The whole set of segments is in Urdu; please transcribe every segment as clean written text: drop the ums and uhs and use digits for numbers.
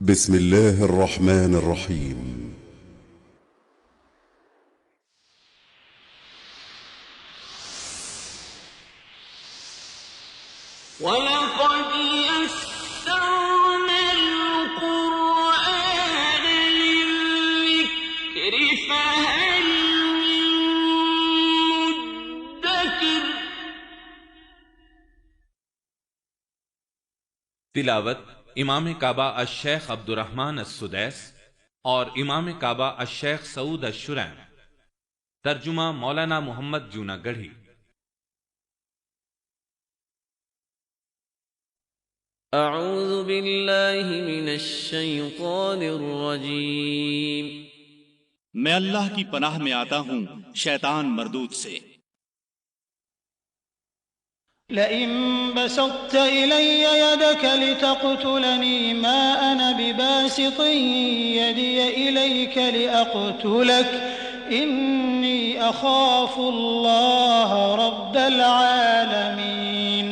بسم الله الرحمن الرحيم. وَلَقَدْ يَسَّرْنَا الْقُرْآنَ لِلذِّكْرِ فَهَلْ مِن مُّدَّكِرٍ۔ تلاوت امام کعبہ الشیخ عبد الرحمن السدیس اور امام کعبہ الشیخ سعود الشریم، ترجمہ مولانا محمد جونا گڑھی۔ اعوذ باللہ من الشیطان الرجیم۔ میں اللہ کی پناہ میں آتا ہوں شیطان مردود سے۔ لئن بسطت إلي يدك لتقتلني ما أنا بباسط يدي إليك لأقتلك إني أخاف الله رب العالمين۔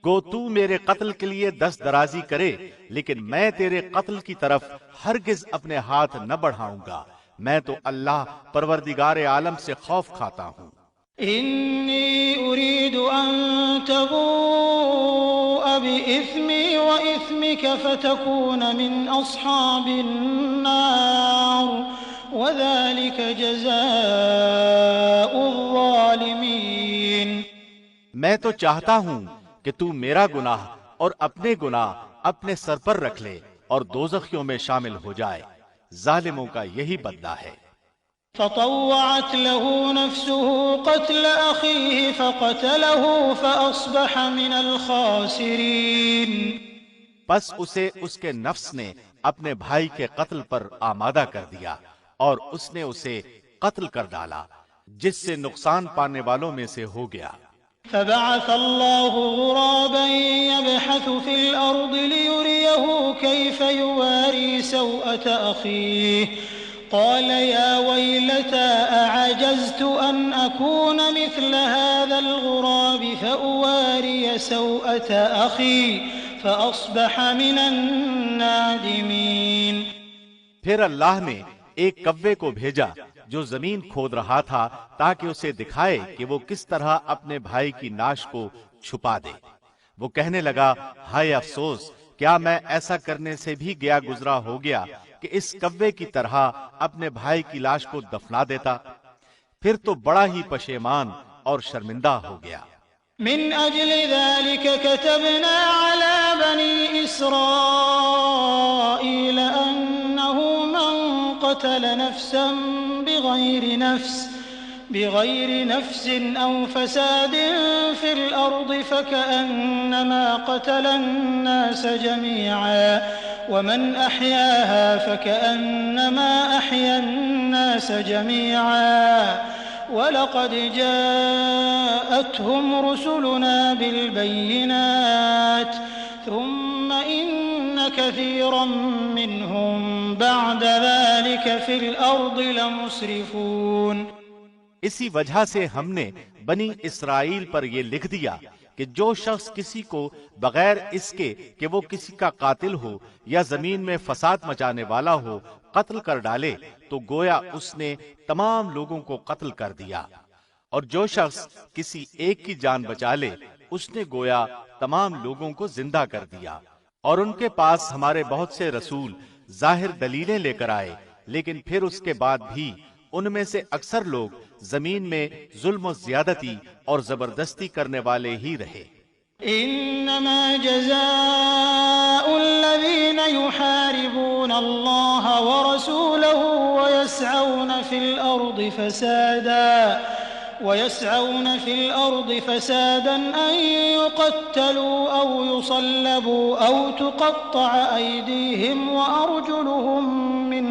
گو تو میرے قتل کے لیے دست درازی کرے، لیکن میں تیرے قتل کی طرف ہرگز اپنے ہاتھ نہ بڑھاؤں گا، میں تو اللہ پروردگار عالم سے خوف کھاتا ہوں۔ إني أريد أن تبوء بإثمي وإثمك فتكون من أصحاب النار وذلك جزاء الظالمين۔ میں تو چاہتا ہوں کہ تو میرا گناہ اور اپنے گناہ اپنے سر پر رکھ لے اور دوزخیوں میں شامل ہو جائے، ظالموں کا یہی بدلہ ہے۔ فطوعت له نفسه قتل أخيه فقتله فأصبح من الخاسرين۔ پس اسے اس کے نفس نے اپنے بھائی کے قتل پر آمادہ کر دیا اور اس نے اسے قتل کر ڈالا، جس سے نقصان پانے والوں میں سے ہو گیا۔ فبعث الله غرابا يبحث في الأرض ليريه كيف يواري سوءة أخيه قال يا ويلتى أعجزت أن أكون مثل هذا الغراب فأواري سوءة أخي فأصبح من النادمين۔ پھر اللہ نے ایک کوے کو بھیجا جو زمین کھود رہا تھا تاکہ اسے دکھائے کہ وہ کس طرح اپنے بھائی کی ناش کو چھپا دے۔ وہ کہنے لگا، ہائے افسوس، کیا میں ایسا کرنے سے بھی گیا گزرا ہو گیا کہ اس کوے کی طرح اپنے بھائی کی لاش کو دفنا دیتا۔ پھر تو بڑا ہی پشیمان اور شرمندہ ہو گیا۔ من أجل ذلك كتبنا على بني إسرائيل أنه من قتل نفسا بغير نفس أو فساد في الأرض فكأنما قتل الناس جميعا ومن أحياها فكأنما أحيا الناس جميعا وَلَقَدْ جَاءَتْهُمْ رُسُلُنَا بِالْبَيِّنَاتِ ثُمَّ إِنَّ كَثِيرًا مِّنْهُمْ بَعْدَ ذَلِكَ فِي الْأَرْضِ لَمُسْرِفُونَ۔ اسی وجہ سے ہم نے بنی اسرائیل پر یہ لکھ دیا کہ جو شخص کسی کو بغیر اس کے کہ وہ کسی کا قاتل ہو یا زمین میں فساد مچانے والا ہو قتل کر ڈالے تو گویا اس نے تمام لوگوں کو قتل کر دیا، اور جو شخص کسی ایک کی جان بچا لے اس نے گویا تمام لوگوں کو زندہ کر دیا۔ اور ان کے پاس ہمارے بہت سے رسول ظاہر دلیلیں لے کر آئے، لیکن پھر اس کے بعد بھی ان میں سے اکثر لوگ زمین میں ظلم و زیادتی اور زبردستی کرنے والے ہی رہے۔ انما جزاء الذين يحاربون الله ورسوله ويسعون في الأرض فسادا أن يقتلوا أو يصلبوا أو تقطع أيديهم وأرجلهم من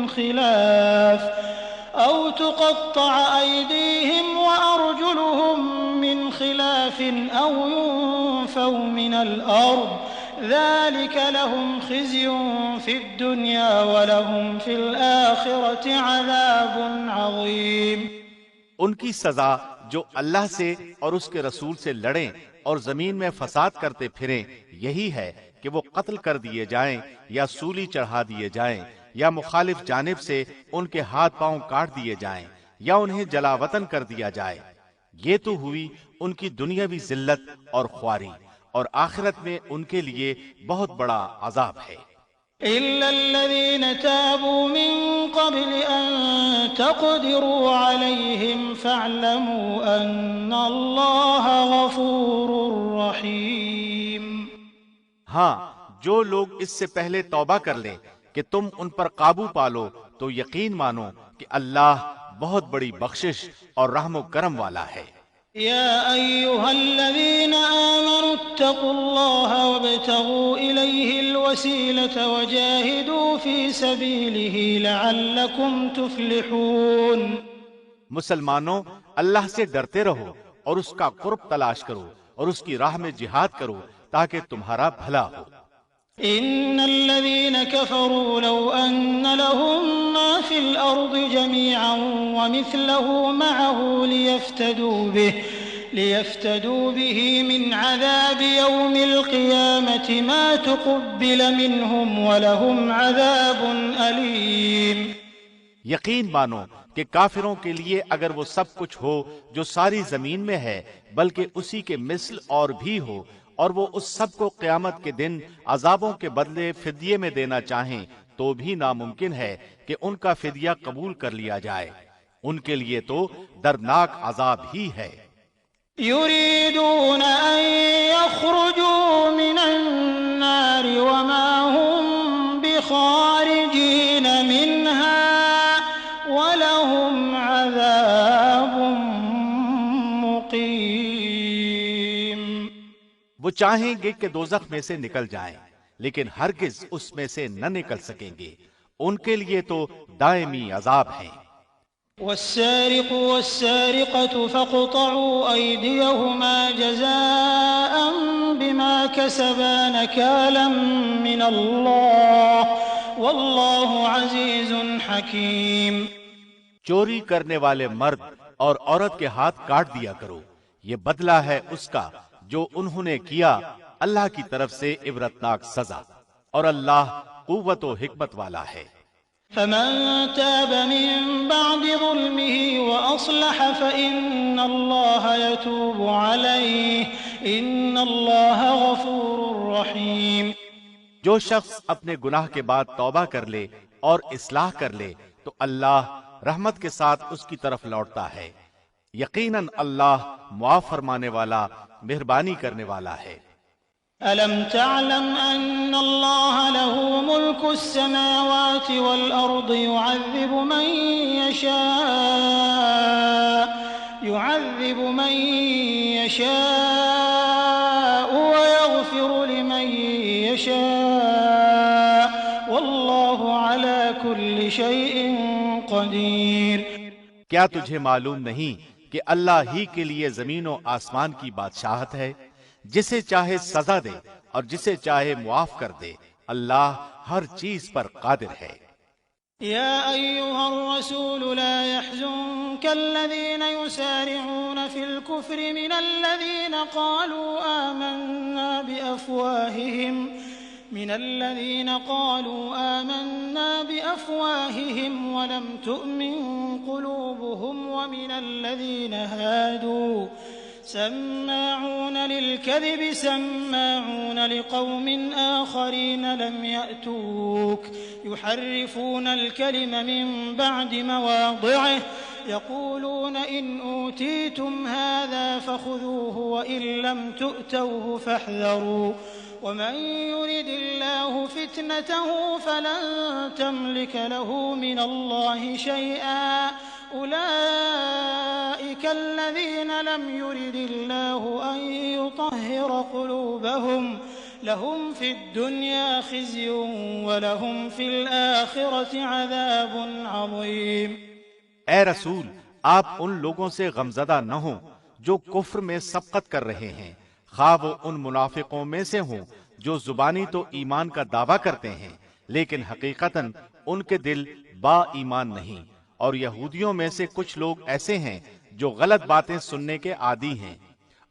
خلاف أو ينفوا من الأرض ذلك لهم خزي في الدنيا ولهم في الآخرة عذاب عظيم۔ ان کی سزا جو اللہ سے اور اس کے رسول سے لڑیں اور زمین میں فساد کرتے پھریں یہی ہے کہ وہ قتل کر دیے جائیں یا سولی چڑھا دیے جائیں یا مخالف جانب سے ان کے ہاتھ پاؤں کاٹ دیے جائیں یا انہیں جلا وطن کر دیا جائے۔ یہ تو ہوئی ان کی دنیاوی ذلت اور خواری، اور آخرت میں ان کے لیے بہت بڑا عذاب ہے۔ إلا الذين تابوا من قبل أن تقدروا عليهم فاعلموا أن الله غفور رحيم۔ ہاں، جو لوگ اس سے پہلے توبہ کر لیں کہ تم ان پر قابو پالو تو یقین مانو کہ اللہ بہت بڑی بخشش اور رحم و کرم والا ہے۔ يا أيها الذين آمنوا اتقوا الله وابتغوا إليه الوسيلة وجاهدوا في سبيله لعلكم تفلحون۔ مسلمانوں، اللہ سے ڈرتے رہو اور اس کا قرب تلاش کرو اور اس کی راہ میں جہاد کرو تاکہ تمہارا بھلا ہو۔ إن الذين كفروا لو أن لهم ما في الأرض جميعا ومثله معه ليفتدوا به من عذاب يوم القيامة ما تقبل منهم ولهم عذاب أليم۔ یقین مانو کہ کافروں کے لیے اگر وہ سب کچھ ہو جو ساری زمین میں ہے بلکہ اسی کے مثل اور بھی ہو، اور وہ اس سب کو قیامت کے دن عذابوں کے بدلے فدیے میں دینا چاہیں تو بھی ناممکن ہے کہ ان کا فدیہ قبول کر لیا جائے۔ ان کے لیے تو دردناک عذاب ہی ہے۔ يريدون أن يخرجوا من النار وما هم بخارجين منها ولهم عذاب مقيم۔ وہ چاہیں گے کہ دوزخ میں سے نکل جائیں لیکن ہرگز اس میں سے نہ نکل سکیں گے، ان کے لیے تو دائمی عذاب ہیں۔ والسارق والسارقة فاقطعوا أيديهما جزاء بما كسبا نكالا من الله والله عزيز حكيم۔ چوری کرنے والے مرد اور عورت کے ہاتھ کاٹ دیا کرو، یہ بدلہ ہے اس کا جو انہوں نے کیا، اللہ کی طرف سے عبرتناک سزا، اور اللہ قوت و حکمت والا ہے۔ فمن تاب من بعد ظلمه وأصلح فإن الله يتوب عليه إن الله غفور رحيم۔ جو شخص اپنے گناہ کے بعد توبہ کر لے اور اصلاح کر لے تو اللہ رحمت کے ساتھ اس کی طرف لوٹتا ہے، یقیناً اللہ معاف فرمانے والا، مہربانی کرنے والا ہے۔ ألم تعلم أن الله له ملك السماوات والأرض يعذب من يشاء ويغفر لمن يشاء والله على كل شيء قدير۔ کیا تجھے معلوم نہیں کہ اللہ ہی کے لیے زمین و آسمان کی بادشاہت ہے، جسے چاہے سزا دے اور جسے چاہے معاف کر دے، اللہ ہر چیز پر قادر ہے۔ يا أيها الرسول لا يحزنك الذين يسارعون في الكفر من الذين قالوا آمنا بأفواههم ولم تؤمن قلوبهم ومن الذين هادوا سماعون للكذب سماعون لقوم آخرين لم يأتوك يحرفون الكلم من بعد مواضعه يقولون إن أوتيتم هذا فخذوه وإن لم تؤتوه فاحذروا ومن يرد الله فتنته فلن تملك له من الله شيئا أولئك الذين لم يرد الله أن يطهر قلوبهم لهم في الدنيا خزي ولهم في الآخرة عذاب عظيم۔ اے رسول، آپ ان لوگوں سے غمزدہ نہ ہوں جو کفر میں سبقت کر رہے ہیں، خواہ وہ ان منافقوں میں سے ہوں جو زبانی تو ایمان کا دعویٰ کرتے ہیں لیکن حقیقتاً ان کے دل با ایمان نہیں، اور یہودیوں میں سے کچھ لوگ ایسے ہیں جو غلط باتیں سننے کے عادی ہیں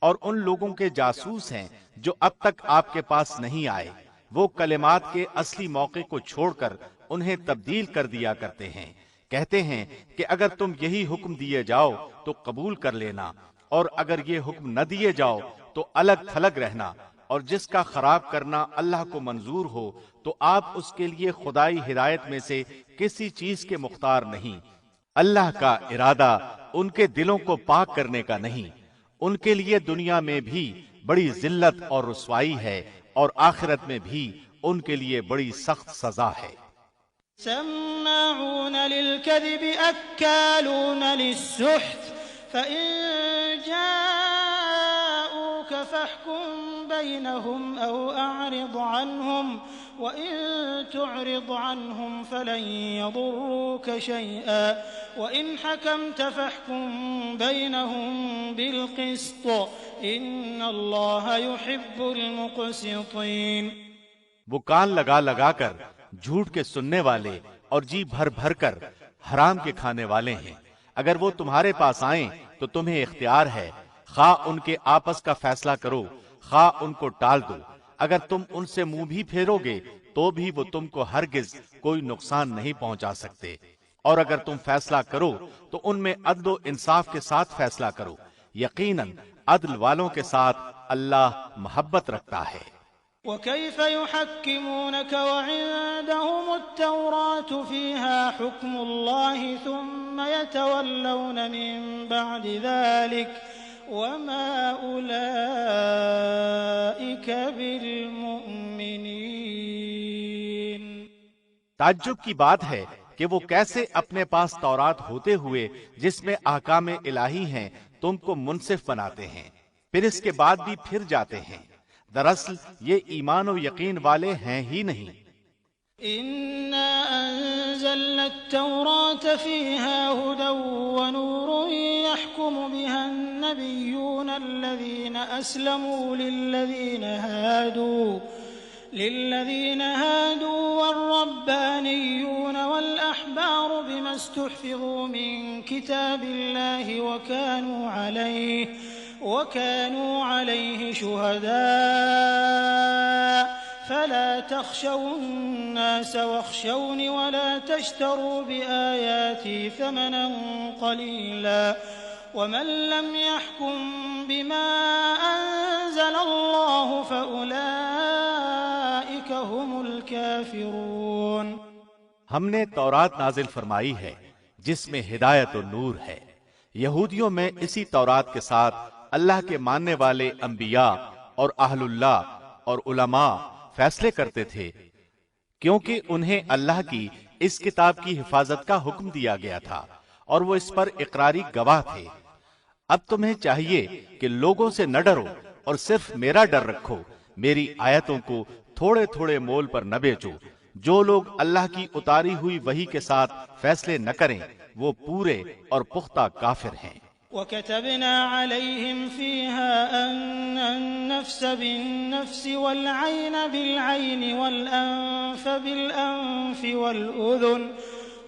اور ان لوگوں کے جاسوس ہیں جو اب تک آپ کے پاس نہیں آئے، وہ کلمات کے اصلی موقع کو چھوڑ کر انہیں تبدیل کر دیا کرتے ہیں۔ کہتے ہیں کہ اگر تم یہی حکم دیے جاؤ تو قبول کر لینا، اور اگر یہ حکم نہ دیے جاؤ تو الگ تھلگ رہنا، اور جس کا خراب کرنا اللہ کو منظور ہو تو آپ اس کے لیے خدائی ہدایت میں سے کسی چیز کے مختار نہیں۔ اللہ کا ارادہ ان کے دلوں کو پاک کرنے کا نہیں، ان کے لیے دنیا میں بھی بڑی ذلت اور رسوائی ہے، اور آخرت میں بھی ان کے لیے بڑی سخت سزا ہے۔ سماعون للكذب أكالون للسحت فإن جاءوك فاحكم بينهم أو أعرض عنهم وإن تعرض عنهم فلن يضروك شيئا وإن حكمت فاحكم بينهم بالقسط إن الله يحب المقسطين۔ وہ کان لگا لگا کر جھوٹ کے سننے والے اور جی بھر بھر کر حرام کے کھانے والے ہیں۔ اگر وہ تمہارے پاس آئیں تو تمہیں اختیار ہے، خواہ ان کے آپس کا فیصلہ کرو، خواہ ان کو ٹال دو۔ اگر تم ان سے منہ بھی پھیرو گے تو بھی وہ تم کو ہرگز کوئی نقصان نہیں پہنچا سکتے، اور اگر تم فیصلہ کرو تو ان میں عدل و انصاف کے ساتھ فیصلہ کرو، یقیناً عدل والوں کے ساتھ اللہ محبت رکھتا ہے۔ وكيف يحكمونك وعندهم التوراة فيها حكم الله ثم يتولون من بعد ذلك وما أولئك بالمؤمنين۔ تعجب کی بات ہے کہ وہ کیسے اپنے پاس تورات ہوتے ہوئے جس میں احکام الہی ہیں تم کو منصف بناتے ہیں، پھر اس کے بعد بھی پھر جاتے ہیں۔ دراصل یہ ایمان و یقین والے ہیں ہی نہیں۔ إنا أنزلنا التوراة فيها هدى ونور يحكم بها النبيون الذين أسلموا للذين هادوا والربانيون والأحبار بما استحفظوا من كتاب الله وكانوا عليه شهداء فلا تخشوا الناس واخشوني ولا تشتروا بآياتي ثمنا قليلا ومن لم يحكم بما أنزل الله فأولئك هم الكافرون۔ ہم نے تورات نازل فرمائی ہے جس میں ہدایت و نور ہے۔ یہودیوں میں اسی تورات کے ساتھ اللہ کے ماننے والے انبیاء اور اہل اللہ اور علماء فیصلے کرتے تھے، کیونکہ انہیں اللہ کی اس کتاب کی حفاظت کا حکم دیا گیا تھا اور وہ اس پر اقراری گواہ تھے۔ اب تمہیں چاہیے کہ لوگوں سے نہ ڈرو اور صرف میرا ڈر رکھو، میری آیتوں کو تھوڑے تھوڑے مول پر نہ بیچو۔ جو لوگ اللہ کی اتاری ہوئی وحی کے ساتھ فیصلے نہ کریں وہ پورے اور پختہ کافر ہیں۔ وَكَتَبْنَا عَلَيْهِمْ فِيهَا أَنَّ النَّفْسَ بِالنَّفْسِ وَالْعَيْنَ بِالْعَيْنِ وَالْأَنفَ بِالْأَنفِ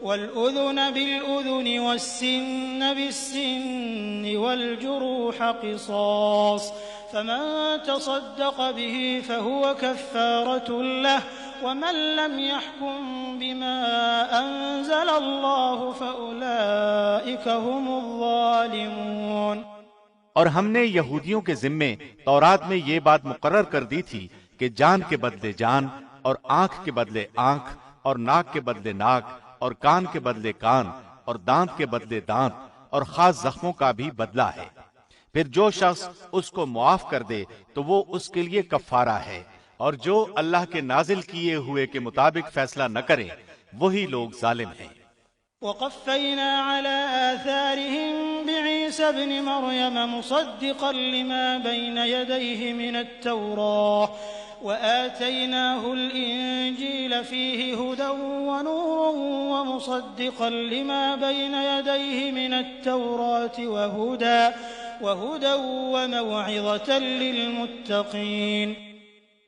وَالْأُذُنَ بِالْأُذُنِ وَالسِّنَّ بِالسِّنِّ وَالْجُرُوحَ قِصَاصٌ فَمَن تَصَدَّقَ بِهِ فَهُوَ كَفَّارَةٌ لَّهُ وَمَن لَّمْ يَحْكُم بِمَا أَنزَلَ اللَّهُ فَأُولَئِكَ هُمُ الظَّالِمُونَ۔ اور ہم نے یہودیوں کے ذمے تورات میں یہ بات مقرر کر دی تھی کہ جان کے بدلے جان، اور آنکھ کے بدلے آنکھ، اور ناک کے بدلے ناک، اور کان کے بدلے کان، اور دانت کے بدلے دانت، اور خاص زخموں کا بھی بدلہ ہے۔ پھر جو شخص اس کو معاف کر دے تو وہ اس کے لیے کفارہ ہے، اور جو اللہ کے نازل کیے ہوئے کے مطابق فیصلہ نہ کرے وہی لوگ ظالم ہیں۔ وقفينا على آثارهم بعيسى ابن مريم مصدقا لما بين يديه من التوراة وآتيناه الإنجيل فيه هدى ونور ومصدقا لما بين يديه من التوراة وهدى وموعظة للمتقين۔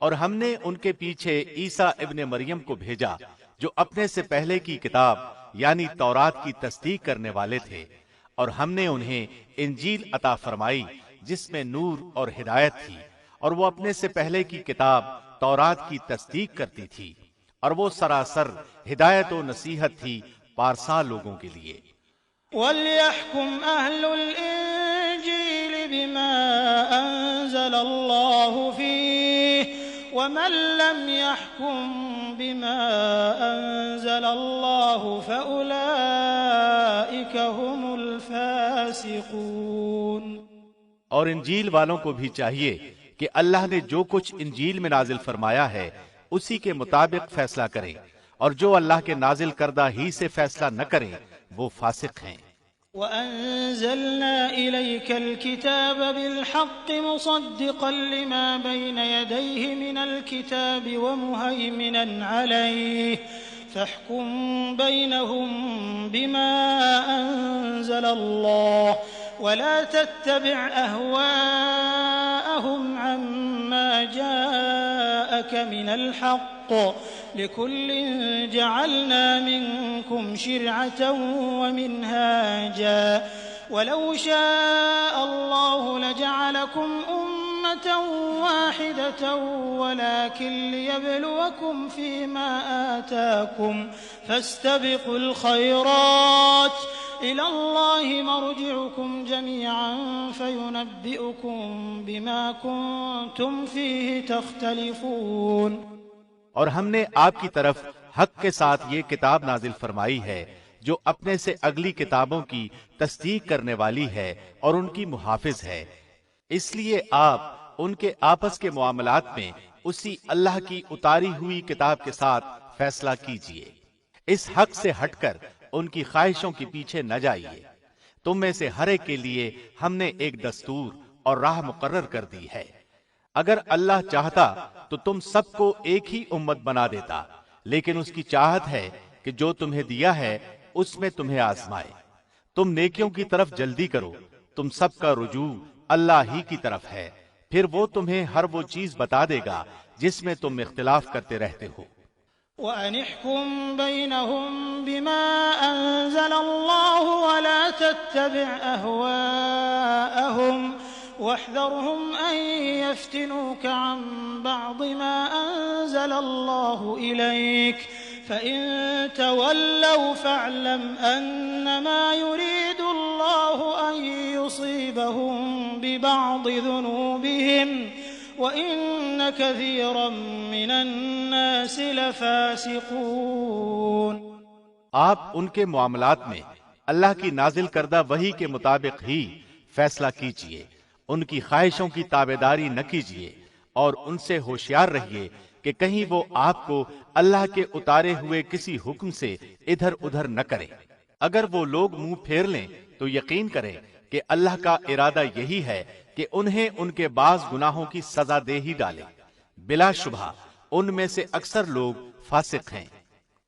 اور ہم نے ان کے پیچھے عیسیٰ ابن مریم کو بھیجا جو اپنے سے پہلے کی کتاب یعنی تورات کی تصدیق کرنے والے تھے، اور ہم نے انہیں انجیل عطا فرمائی جس میں نور اور ہدایت تھی، اور وہ اپنے سے پہلے کی کتاب تورات کی تصدیق کرتی تھی، اور وہ سراسر ہدایت و نصیحت تھی پارسا لوگوں کے لیے۔ وَلْيَحْكُمْ أَهْلُ الْإِنجِيلِ بِمَا أَنزَلَ اللَّهُ فِيهِ وَمَن لَّمْ يَحْكُم بِمَا أَنزَلَ اللَّهُ فَأُولَٰئِكَ هُمُ الْفَاسِقُونَ۔ اور انجیل والوں کو بھی چاہیے کہ اللہ نے جو کچھ انجیل میں نازل فرمایا ہے اسی کے مطابق فیصلہ کریں، اور جو اللہ کے نازل کردہ ہی سے فیصلہ نہ کریں وہ فاسق ہیں۔ وَأَنزَلْنَا إِلَيْكَ الْكِتَابَ بِالْحَقِّ مُصَدِّقًا لِمَا بَيْنَ يَدَيْهِ مِنَ الْكِتَابِ وَمُهَيْمِنًا عَلَيْهِ فَاحْكُم بَيْنَهُم بِمَا أَنزَلَ اللَّهُ وَلَا تَتَّبِعْ أَهْوَاءَهُمْ عَمَّا جَاءَكَ مِنَ الْحَقِّ لِكُلٍّ جَعَلْنَا مِنكُمْ شِرْعَةً وَمِنْهَاجًا وَلَوْ شَاءَ اللَّهُ لَجَعَلَكُمْ أُمَّةً وَاحِدَةً وَلَكِن لِّيَبْلُوَكُمْ فِيمَا آتَاكُمْ فَاسْتَبِقُوا الْخَيْرَاتِ إِلَى اللَّهِ مَرْجِعُكُمْ جَمِيعًا فَيُنَبِّئُكُم بِمَا كُنتُمْ فِيهِ تَخْتَلِفُونَ۔ اور ہم نے آپ کی طرف حق کے ساتھ یہ کتاب نازل فرمائی ہے جو اپنے سے اگلی کتابوں کی تصدیق کرنے والی ہے اور ان کی محافظ ہے، اس لیے آپ ان کے آپس کے معاملات میں اسی اللہ کی اتاری ہوئی کتاب کے ساتھ فیصلہ کیجیے۔ اس حق سے ہٹ کر ان کی خواہشوں کے پیچھے نہ جائیے۔ تم میں سے ہر ایک کے لیے ہم نے ایک دستور اور راہ مقرر کر دی ہے۔ اگر اللہ چاہتا تو تم سب کو ایک ہی امت بنا دیتا، لیکن اس کی چاہت ہے کہ جو تمہیں دیا ہے اس میں تمہیں آزمائے۔ تم نیکیوں کی طرف جلدی کرو، تم سب کا رجوع اللہ ہی کی طرف ہے، پھر وہ تمہیں ہر وہ چیز بتا دے گا جس میں تم اختلاف کرتے رہتے ہو۔ وَأَنِ احْكُم بَيْنَهُم بِمَا أَنزَلَ اللَّهُ وَلَا تَتَّبِعْ أَهْوَاءَهُمْ وَاحْذَرْهُمْ أَن يَفْتِنُوكَ عَن بَعْضِ مَا أَنزَلَ اللَّهُ إِلَيْكَ فَإِن تَوَلَّوْا فَاعْلَمْ أَنَّمَا يُرِيدُ اللَّهُ أَن يُصِيبَهُم بِبَعْضِ ذُنُوبِهِمْ وَإِنَّ كَثِيرًا مِّنَ النَّاسِ لَفَاسِقُونَ۔ آپ ان کے معاملات میں اللہ کی نازل کردہ وحی کے مطابق ہی فیصلہ کیجیے، ان کی خواہشوں کی تابعداری نہ کیجیے، اور ان سے ہوشیار رہیے کہ کہیں وہ آپ کو اللہ کے اتارے ہوئے کسی حکم سے ادھر ادھر نہ کریں۔ اگر وہ لوگ منہ پھیر لیں تو یقین کریں کہ اللہ کا ارادہ یہی ہے کہ انہیں ان کے بعض گناہوں کی سزا دے ہی ڈالے۔ بلا شبہ ان میں سے اکثر لوگ فاسق ہیں۔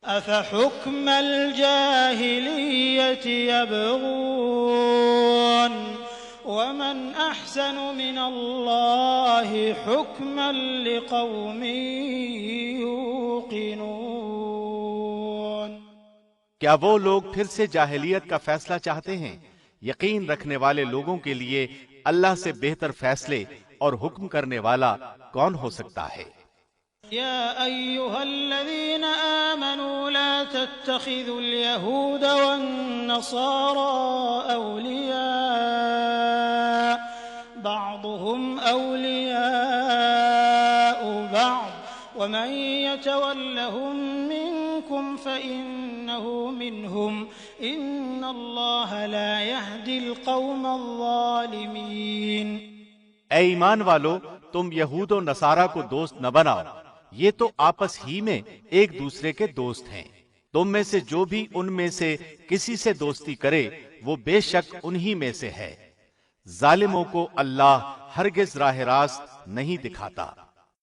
أَفَحُكْمَ الْجَاهِلِيَّةِ يَبْغُونَ وَمَنْ أَحْسَنُ مِنَ اللَّهِ حُكْمًا لِقَوْمٍ يُوقِنُونَ۔ کیا وہ لوگ پھر سے جاہلیت کا فیصلہ چاہتے ہیں؟ یقین رکھنے والے لوگوں کے لیے اللہ سے بہتر فیصلے اور حکم کرنے والا کون ہو سکتا ہے؟ يا أيها الذين آمنوا لا تتخذوا اليهود والنصارى أولياء بعضهم أولياء بعض ومن يتولهم منكم فإنه منهم إن الله لا يهدي القوم الظالمين۔ اے ایمان والو، تم یہود و نصارہ کو دوست نہ بناؤ، یہ تو آپس ہی میں ایک دوسرے کے دوست ہیں۔ تم میں سے جو بھی ان میں سے کسی سے دوستی کرے وہ بے شک انہی میں سے ہے۔ ظالموں کو اللہ ہرگز راہ راست نہیں دکھاتا۔